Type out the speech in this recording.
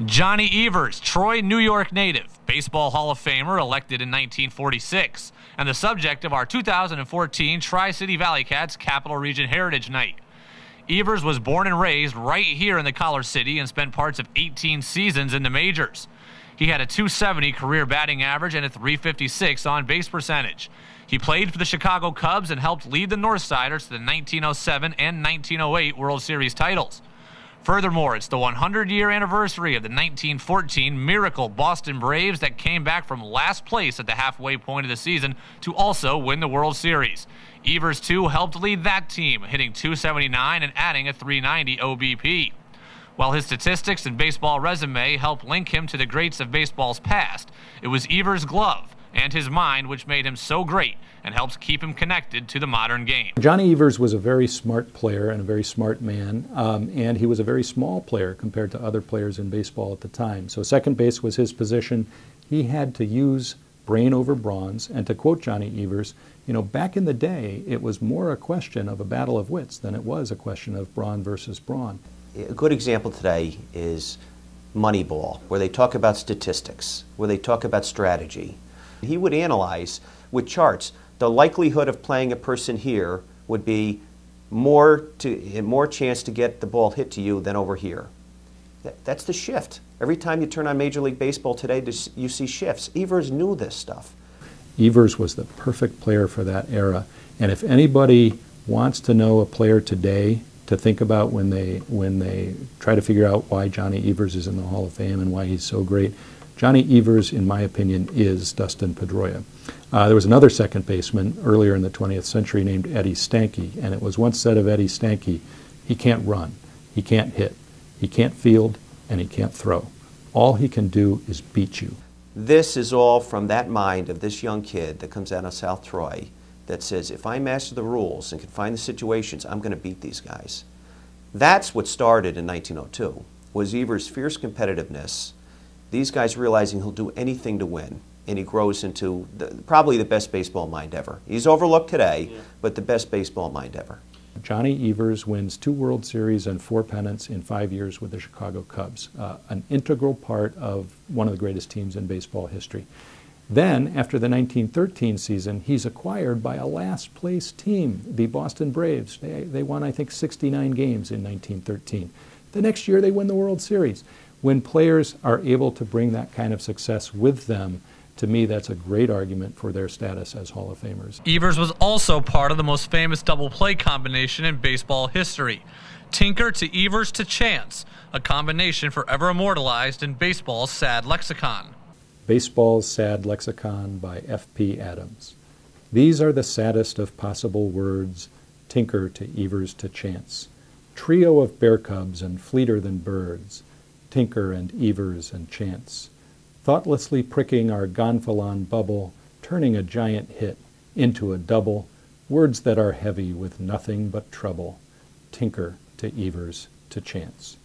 Johnny Evers, Troy, New York native, Baseball Hall of Famer, elected in 1946, and the subject of our 2014 Tri-City Valley Cats Capital Region Heritage Night. Evers was born and raised right here in the Collar City and spent parts of 18 seasons in the majors. He had a .270 career batting average and a .356 on-base percentage. He played for the Chicago Cubs and helped lead the Northsiders to the 1907 and 1908 World Series titles. Furthermore, it's the 100-year anniversary of the 1914 Miracle Boston Braves that came back from last place at the halfway point of the season to also win the World Series. Evers, too, helped lead that team, hitting .279 and adding a .390 OBP. While his statistics and baseball resume help link him to the greats of baseball's past, it was Evers' glove and his mind which made him so great and helps keep him connected to the modern game. Johnny Evers was a very smart player and a very smart man, and he was a very small player compared to other players in baseball at the time. So second base was his position. He had to use brain over bronze, and to quote Johnny Evers, you know, back in the day, it was more a question of a battle of wits than it was a question of brawn versus brawn. A good example today is Moneyball, where they talk about statistics, where they talk about strategy. He would analyze with charts the likelihood of playing a person here would be more chance to get the ball hit to you than over here. That's the shift. Every time you turn on Major League Baseball today, you see shifts. Evers knew this stuff. Evers was the perfect player for that era, and if anybody wants to know a player today to think about when they try to figure out why Johnny Evers is in the Hall of Fame and why he's so great, Johnny Evers, in my opinion, is Dustin Pedroia. There was another second baseman earlier in the 20th century named Eddie Stanky, and it was once said of Eddie Stanky, he can't run, he can't hit, he can't field, and he can't throw. All he can do is beat you. This is all from that mind of this young kid that comes out of South Troy that says, if I master the rules and can find the situations, I'm going to beat these guys. That's what started in 1902, was Evers' fierce competitiveness. These guys realizing he'll do anything to win, and he grows into probably the best baseball mind ever. He's overlooked today, but the best baseball mind ever. Johnny Evers wins 2 World Series and 4 pennants in 5 years with the Chicago Cubs, an integral part of one of the greatest teams in baseball history. Then, after the 1913 season, he's acquired by a last-place team, the Boston Braves. They won, I think, 69 games in 1913. The next year, they win the World Series. When players are able to bring that kind of success with them, to me, that's a great argument for their status as Hall of Famers. Evers was also part of the most famous double play combination in baseball history. Tinker to Evers to Chance, a combination forever immortalized in baseball's sad lexicon. Baseball's Sad Lexicon by F.P. Adams. These are the saddest of possible words, Tinker to Evers to Chance. Trio of bear cubs and fleeter than birds, Tinker and Evers and Chance. Thoughtlessly pricking our gonfalon bubble, turning a giant hit into a double, words that are heavy with nothing but trouble, Tinker to Evers to Chance.